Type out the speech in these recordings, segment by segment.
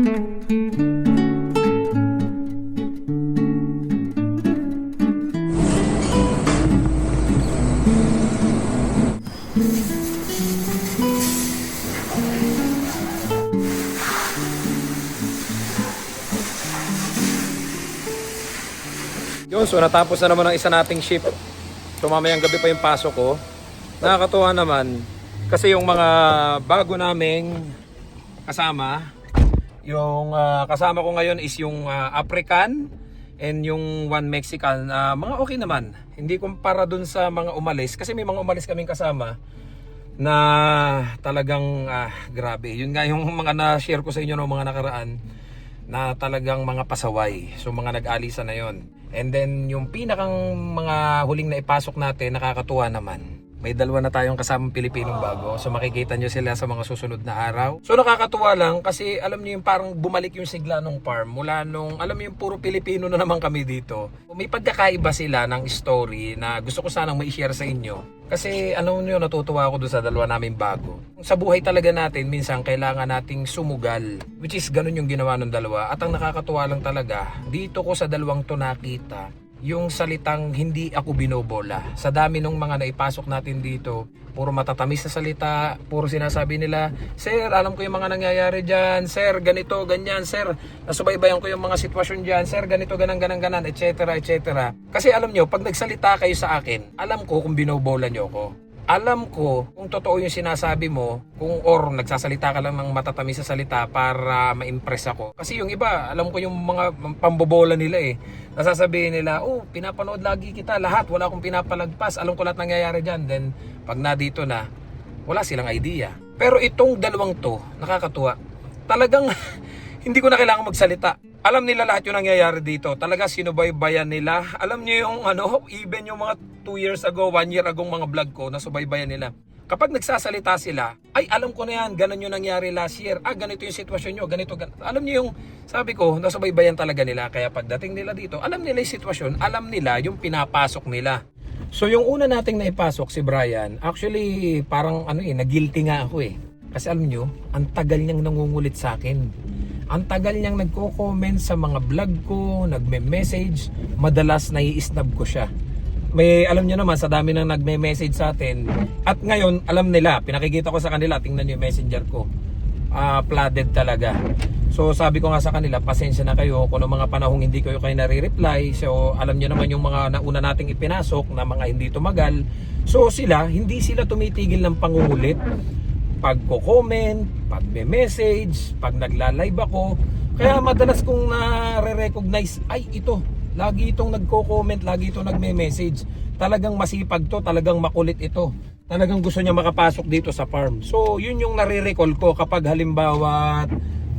Yun, so natapos na naman ang isa nating shift. So mamayang gabi pa yung pasok ko. Nakakatuwa naman kasi yung mga bago naming kasama, yung kasama ko ngayon is yung African and yung one Mexican. Mga okay naman. Hindi kumpara dun sa mga umalis kasi may mga umalis kaming kasama na talagang grabe. Yun nga yung mga na-share ko sa inyo ng mga nakaraan na talagang mga pasaway. So mga nag-alisa na yon. And then yung pinakang mga huling na ipasok natin, nakakatuwa naman. May dalawa na tayong kasamang Pilipinong bago. So makikita nyo sila sa mga susunod na araw. So nakakatuwa lang kasi alam nyo yung parang bumalik yung sigla ng farm. Mula nung alam nyo yung puro Pilipino na naman kami dito. May pagkakaiba sila ng story na gusto ko sanang ma-share sa inyo. Kasi alam nyo, natutuwa ako doon sa dalawa namin bago. Sa buhay talaga natin, minsan kailangan nating sumugal. Which is ganun yung ginawa ng dalawa. At ang nakakatuwa lang talaga, dito ko sa dalawang to nakita yung salitang hindi ako binobola. Sa dami ng mga naipasok natin dito, puro matatamis na salita, puro sinasabi nila, "Sir, alam ko yung mga nangyayari dyan. Sir, ganito, ganyan. Sir, nasubaybayan ko yung mga sitwasyon dyan. Sir, ganito, ganan, etc. etc." Kasi alam nyo, pag nagsalita kayo sa akin, alam ko kung binobola nyo ko. Alam ko kung totoo yung sinasabi mo, kung or nagsasalita ka lang ng matatamis sa salita para ma-impress ako. Kasi yung iba, alam ko yung mga pambobola nila eh. Nasasabihin nila, "Oh, pinapanood lagi kita, lahat, wala akong pinapalagpas, alam ko lahat nangyayari dyan." Then, pag na dito na, wala silang idea. Pero itong dalawang to, nakakatuwa. Talagang hindi ko na kailangan magsalita. Alam nila lahat yung nangyayari dito. Talaga sinubaybayan nila. Alam niyo yung even yung mga 2 years ago, 1 year ago mga vlog ko, nasubaybayan nila. Kapag nagsasalita sila, ay alam ko na yan, ganun yung nangyari last year. Ganito yung sitwasyon nyo, ganito. Alam niyo yung, sabi ko, nasubaybayan talaga nila. Kaya pagdating nila dito, alam nila yung sitwasyon, alam nila yung pinapasok nila. So yung una nating naipasok si Brian, actually parang nag-guilty nga ako eh. Kasi alam niyo, ang tagal niyang nangungulit sa akin. Ang tagal niyang nagko-comment sa mga vlog ko, nagme-message, madalas nai-snub ko siya. May alam niyo naman sa dami nang nagme-message sa atin. At ngayon, alam nila, pinakikita ko sa kanila, tingnan niyo yung messenger ko. Flooded talaga. So sabi ko nga sa kanila, pasensya na kayo kung mga panahong hindi kayo nare-reply. So alam niyo naman yung mga nauna nating ipinasok na mga hindi tumagal. So hindi sila tumitigil ng pangungulit. Pagko-comment, pagme-message, pag nagla-live ako. Kaya madalas kong nare-recognize, ay ito, lagi itong nagko-comment, lagi itong nagme-message. Talagang masipag to, talagang makulit ito. Talagang gusto niya makapasok dito sa farm. So yun yung nare-recall ko kapag halimbawa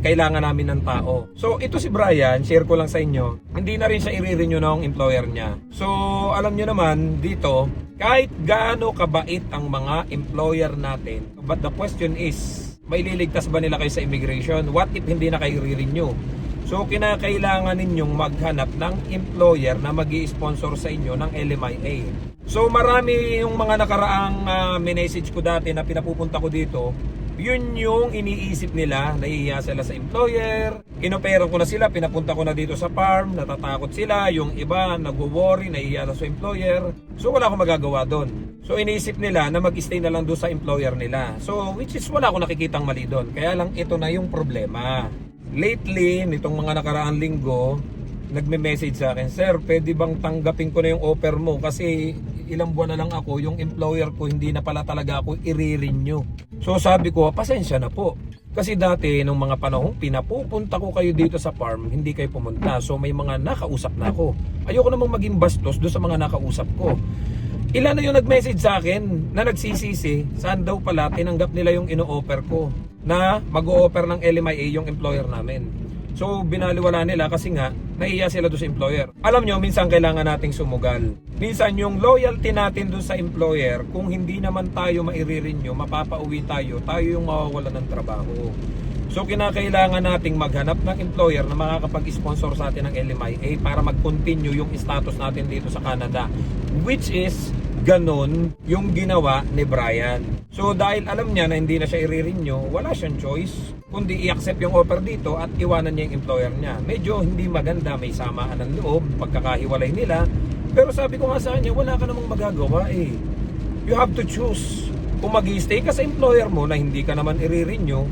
kailangan namin ng tao. So ito si Brian, share ko lang sa inyo, hindi na rin siya i-renew ng employer niya. So alam nyo naman dito, kahit gaano kabait ang mga employer natin, but the question is, may liligtas ba nila kayo sa immigration? What if hindi na kayo i-renew? So kinakailangan ninyong maghanap ng employer na magi-sponsor sa inyo ng LMIA. So marami yung mga nakaraang message ko dati na pinapupunta ko dito, yun yung iniisip nila, nahihiya sila sa employer, inoperan ko na sila, pinapunta ko na dito sa farm, natatakot sila, yung iba nagwo-worry, nahihiya na sa employer. So wala akong magagawa doon. So iniisip nila na mag-stay na lang doon sa employer nila. So which is wala akong nakikitang mali doon. Kaya lang ito na yung problema. Lately, nitong mga nakaraang linggo, nagme-message sa akin, "Sir, pwede bang tanggapin ko na yung offer mo? Kasi ilang buwan na lang ako, yung employer ko hindi na pala talaga ako i-renew." So sabi ko, pasensya na po. Kasi dati, nung mga panahon, pinapupunta ko kayo dito sa farm, hindi kayo pumunta. So may mga nakausap na ako. Ayoko namang maging bastos doon sa mga nakausap ko. Ilan na yung nag-message sa akin na nagsisisi, saan daw pala tinanggap nila yung ino-offer ko na mag-o-offer ng LMIA yung employer namin. So binaliwala nila kasi nga nahiya sila doon sa employer. Alam nyo, minsan kailangan nating sumugal. Minsan yung loyalty natin doon sa employer, kung hindi naman tayo maire-renew, mapapauwi tayo yung mawawala ng trabaho. So kinakailangan nating maghanap ng employer na makakapag-sponsor sa atin ng LMIA para mag-continue yung status natin dito sa Canada. Which is ganon yung ginawa ni Brian. So dahil alam niya na hindi na siya i-renew, wala siyang choice kundi i-accept yung offer dito at iwanan niya yung employer niya. Medyo hindi maganda, may samaan ng loob, pagkakahiwalay nila. Pero sabi ko nga sa kanya, wala ka namang magagawa eh. You have to choose. Kung mag-i-stay ka sa employer mo na hindi ka naman i-renew,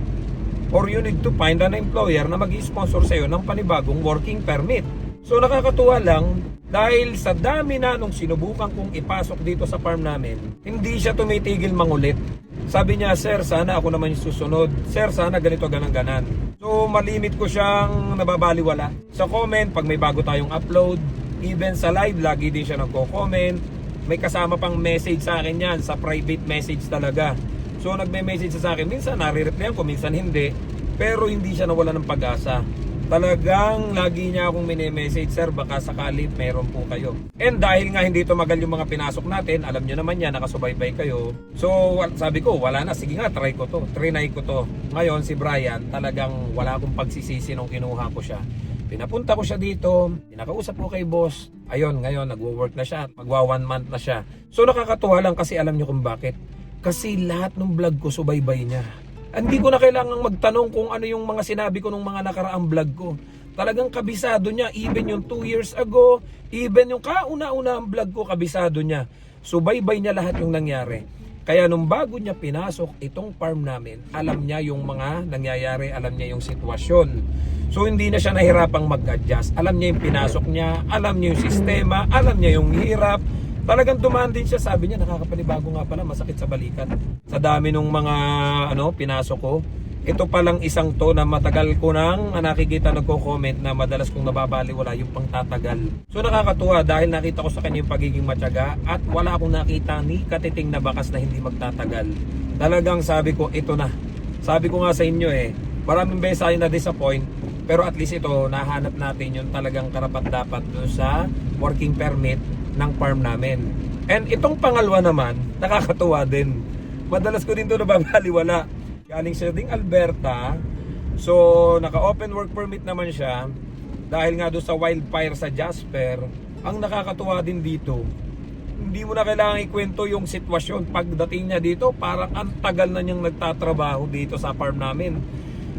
or you need to find an employer na mag-i-sponsor sa'yo ng panibagong working permit. So nakakatuwa lang, dahil sa dami na nung sinubukan kong ipasok dito sa farm namin, hindi siya tumitigil mangulit. Sabi niya, sir, sana ako naman yung susunod. Sir, sana ganito, ganan-ganan. So malimit ko siyang nababaliwala. Sa comment, pag may bago tayong upload, even sa live, lagi din siya nagko-comment. May kasama pang message sa akin yan, sa private message talaga. So nagme-message sa akin, minsan nare-replyan ko, minsan hindi. Pero hindi siya nawala ng pag-asa. Talagang lagi niya akong mini-message, sir, baka sakali meron po kayo. And dahil nga hindi tumagal yung mga pinasok natin, alam nyo naman yan, nakasubaybay kayo. So sabi ko, wala na, sige nga, try ko to, trinay ko to. Ngayon si Brian, talagang wala akong pagsisisi nung kinuha ko siya. Pinapunta ko siya dito, pinakausap ko kay boss. Ayun, ngayon nagwo-work na siya, magwa 1 month na siya. So nakakatuwa lang kasi alam nyo kung bakit. Kasi lahat ng vlog ko subaybay niya. Hindi ko na kailangang magtanong kung ano yung mga sinabi ko nung mga nakaraang vlog ko. Talagang kabisado niya, even yung 2 years ago, even yung kauna-unang vlog ko, kabisado niya. Subaybay niya lahat yung nangyari. Kaya nung bago niya pinasok itong farm namin, alam niya yung mga nangyayari, alam niya yung sitwasyon. So hindi na siya nahirapang mag-adjust. Alam niya yung pinasok niya, alam niya yung sistema, alam niya yung hirap. Talagang dumaan din siya, sabi niya, nakakapanibago nga pala, masakit sa balikat. Sa dami nung mga pinasok ko, ito palang isang to na matagal ko nang nakikita nagko-comment na madalas kong nababaliwala yung pangtatagal. So nakakatuwa dahil nakita ko sa kanya yung pagiging matyaga at wala akong nakita ni katiting na bakas na hindi magtatagal. Talagang sabi ko, ito na. Sabi ko nga sa inyo maraming beses tayo na-disappoint, pero at least ito, nahanap natin yung talagang karapat-dapat doon sa working permit ng farm namin. And itong pangalawa naman, nakakatuwa din. Madalas ko din ito nababaliwala. Galing siya ding Alberta. So, naka-open work permit naman siya. Dahil nga doon sa wildfire sa Jasper. Ang nakakatuwa din dito, hindi mo na kailangan ikwento yung sitwasyon. Pagdating niya dito, parang ang tagal na niyang nagtatrabaho dito sa farm namin.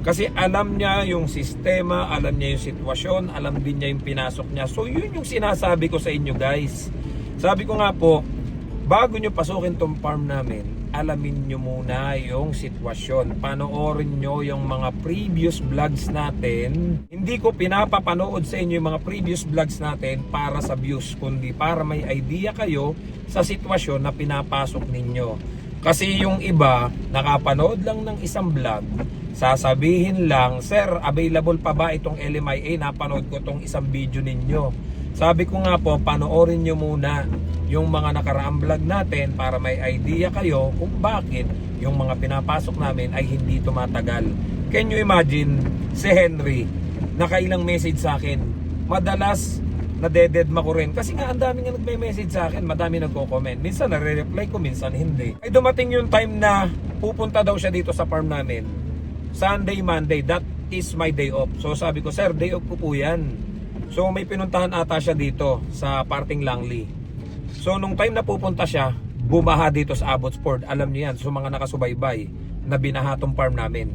Kasi alam niya yung sistema, alam niya yung sitwasyon, alam din niya yung pinasok niya. So yun yung sinasabi ko sa inyo guys. Sabi ko nga po, bago nyo pasukin tong farm namin, alamin nyo muna yung sitwasyon. Panoorin nyo yung mga previous vlogs natin. Hindi ko pinapapanood sa inyo yung mga previous vlogs natin para sa views, kundi para may idea kayo sa sitwasyon na pinapasok ninyo. Kasi yung iba, nakapanood lang ng isang vlog, sasabihin lang, sir, available pa ba itong LMIA? Napanood ko itong isang video ninyo. Sabi ko nga po, panoorin nyo muna yung mga nakaraang vlog natin para may idea kayo kung bakit yung mga pinapasok namin ay hindi tumatagal. Can you imagine, si Henry, nakailang message sa akin, madalas nadededma ko rin. Kasi nga ang dami nga nagme-message sa akin, madami nagko-comment. Minsan nare-reply ko, minsan hindi. Ay dumating yung time na pupunta daw siya dito sa farm namin. Sunday, Monday, that is my day off. So sabi ko, sir, day off ko po yan. So may pinuntahan ata siya dito sa parting Langley. So nung time na pupunta siya, bumaha dito sa Abbotsford. Alam niyo yan, so mga nakasubaybay na binaha tong farm namin.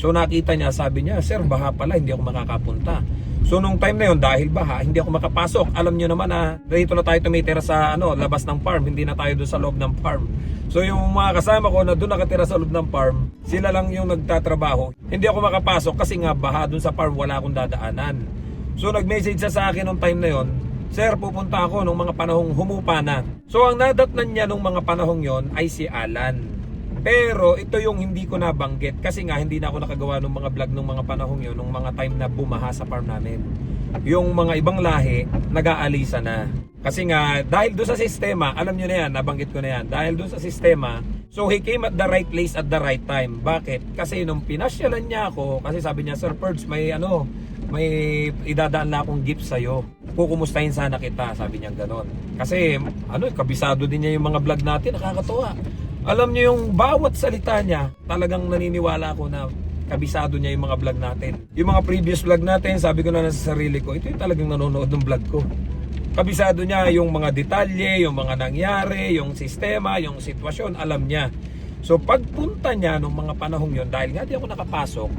So nakita niya, sabi niya, sir, baha pala, hindi ako makakapunta. So nung time na yun, dahil baha, hindi ako makapasok. Alam niyo naman na dito na tayo tumitira sa labas ng farm, hindi na tayo doon sa loob ng farm. So yung mga kasama ko na doon nakatira sa loob ng farm, sila lang yung nagtatrabaho. Hindi ako makapasok kasi nga baha doon sa farm, wala akong dadaanan. So nag-message siya sa akin nung time na yon, sir, pupunta ako nung mga panahong humupa na. So ang nadatnan niya nung mga panahong yon ay si Alan. Pero ito yung hindi ko nabanggit kasi nga hindi na ako nakagawa ng mga vlog nung mga panahong yon, nung mga time na bumaha sa farm namin. Yung mga ibang lahi, nag-aalisa na. Kasi nga, dahil doon sa sistema, alam nyo na yan, nabanggit ko na yan. Dahil doon sa sistema, so he came at the right place at the right time. Bakit? Kasi nung pinasyalan niya ako, kasi sabi niya, Sir Perds, may idadaan na akong gift sa'yo. Kukumustahin sana kita, sabi niya gano'n. Kasi, kabisado din niya yung mga vlog natin, nakakatuwa. Alam niyo yung bawat salita niya, talagang naniniwala ako na kabisado niya yung mga vlog natin. Yung mga previous vlog natin, sabi ko na sa sarili ko, ito yung talagang nanonood ng vlog ko. kabisado niya yung mga detalye, yung mga nangyari, yung sistema, yung sitwasyon, alam niya. So pagpunta niya nung mga panahong yon, dahil nga di ako nakapasok,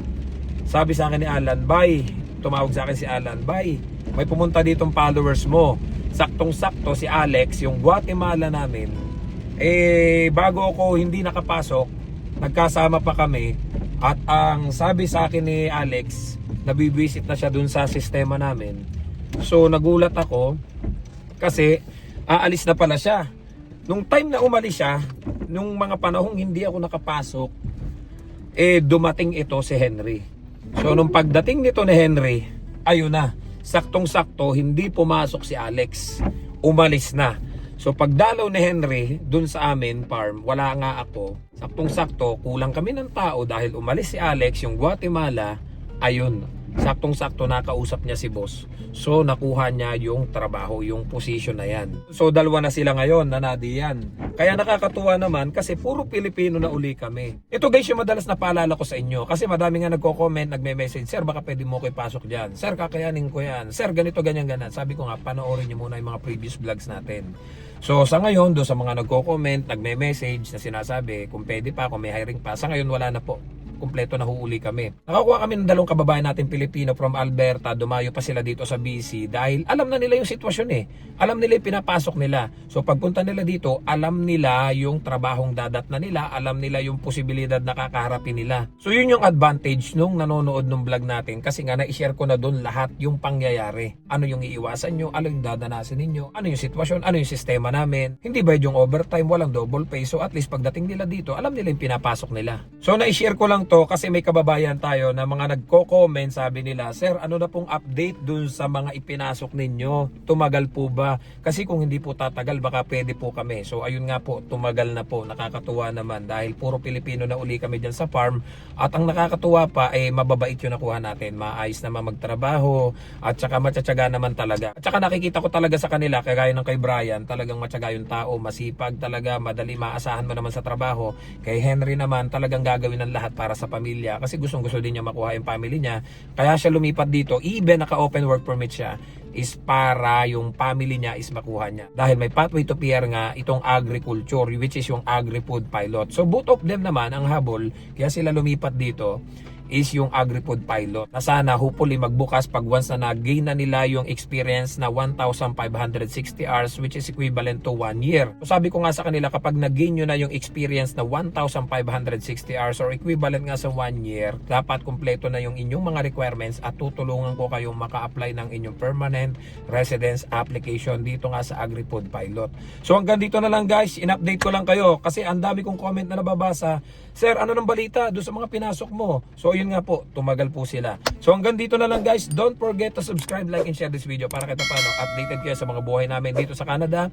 sabi sa akin ni Alan, "Bay," tumawag sa akin si Alan, "Bay, may pumunta ditong followers mo." Saktong-sakto si Alex, yung Guatemala namin, bago ako hindi nakapasok, nagkasama pa kami. At ang sabi sa akin ni Alex, nabibisit na siya dun sa sistema namin. So nagulat ako kasi aalis na pala siya. Nung time na umalis siya, nung mga panahong hindi ako nakapasok, dumating ito si Henry. So nung pagdating nito ni Henry, ayun na, saktong-sakto hindi pumasok si Alex, umalis na. So pagdalaw ni Henry dun sa amin farm, wala nga ako. Saktong-sakto, kulang kami ng tao dahil umalis si Alex, yung Guatemala, ayun. Saktong-sakto nakausap niya si boss. So nakuha niya yung trabaho, yung position na yan. So dalawa na sila ngayon na nadiyan. Kaya nakakatuwa naman kasi puro Pilipino na uli kami. Ito guys yung madalas na paalala ko sa inyo. Kasi madami nga nagko-comment, nagme-message, "Sir, baka pwede mo ko ipasok dyan. Sir, kakayanin ko yan. Sir, ganito, ganyan, ganyan." Sabi ko nga, panoorin niyo muna yung mga previous vlogs natin. So sa ngayon, do sa mga nagko-comment, nagme-message na sinasabi kung pwede pa, kung may hiring pa, sa ngayon wala na po. Kumpleto na huuli kami. Nakakuha kami ng 2 kababayan natin Pilipino from Alberta. Dumayo pa sila dito sa BC dahil alam na nila yung sitwasyon Alam nila yung pinapasok nila. So pagpunta nila dito, alam nila yung trabahong dadat na nila, alam nila yung posibilidad na kakaharapin nila. So yun yung advantage nung nanonood ng vlog natin kasi nga na-share ko na doon lahat yung pangyayari. Ano yung iiwasan nyo, ano yung dadanasin ninyo, ano yung sitwasyon, ano yung sistema namin. Hindi ba yung overtime, walang double pay. So at least pagdating nila dito, alam nila yung pinapasok nila. So na-share ko lang to kasi may kababayan tayo na mga nagko-comment, sabi nila, "Sir, ano na pong update dun sa mga ipinasok ninyo? Tumagal po ba? Kasi kung hindi po tatagal, baka pwede po kami." So ayun nga po, tumagal na po. Nakakatuwa naman dahil puro Pilipino na uli kami dyan sa farm. At ang nakakatuwa pa mababait yung nakuha natin. Maayos naman magtrabaho at saka matsatsaga naman talaga. At saka nakikita ko talaga sa kanila, kagaya ng kay Brian, talagang matyaga yung tao, masipag talaga, madali maasahan mo naman sa trabaho. Kay Henry naman, talagang gagawin ng lahat para sa pamilya kasi gustong-gusto din niya makuha yung family niya. Kaya siya lumipat dito, even naka-open work permit siya, is para yung family niya is makuha niya. Dahil may pathway to PR nga itong agriculture, which is yung agri-food pilot. So both of them naman ang habol, kaya sila lumipat dito, is yung agri-food pilot. Na sana hopefully magbukas pag once na nag-gain na nila yung experience na 1,560 hours, which is equivalent to 1 year. So sabi ko nga sa kanila, kapag nag-gain nyo na yung experience na 1,560 hours or equivalent nga sa 1 year, dapat kumpleto na yung inyong mga requirements at tutulungan ko kayong maka-apply ng inyong permanent residence application dito nga sa agri-food pilot. So hanggang dito na lang guys, in-update ko lang kayo kasi ang dami kong comment na nababasa, "Sir, ano ng balita doon sa mga pinasok mo?" So yun nga po, tumagal po sila. So hanggang dito na lang guys, don't forget to subscribe, like, and share this video para kahit paano updated kayo sa mga buhay namin dito sa Canada.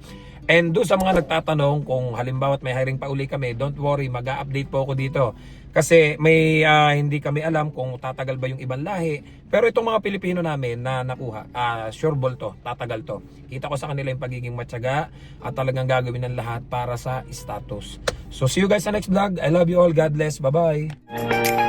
And doon sa mga nagtatanong kung halimbawa may hiring pa uli kami, don't worry, mag-a-update po ako dito. Kasi may hindi kami alam kung tatagal ba yung ibang lahi. Pero itong mga Pilipino namin na nakuha, sure ball to, tatagal to. Kita ko sa kanila yung pagiging matyaga at talagang gagawin ng lahat para sa status. So see you guys sa next vlog. I love you all. God bless. Bye-bye.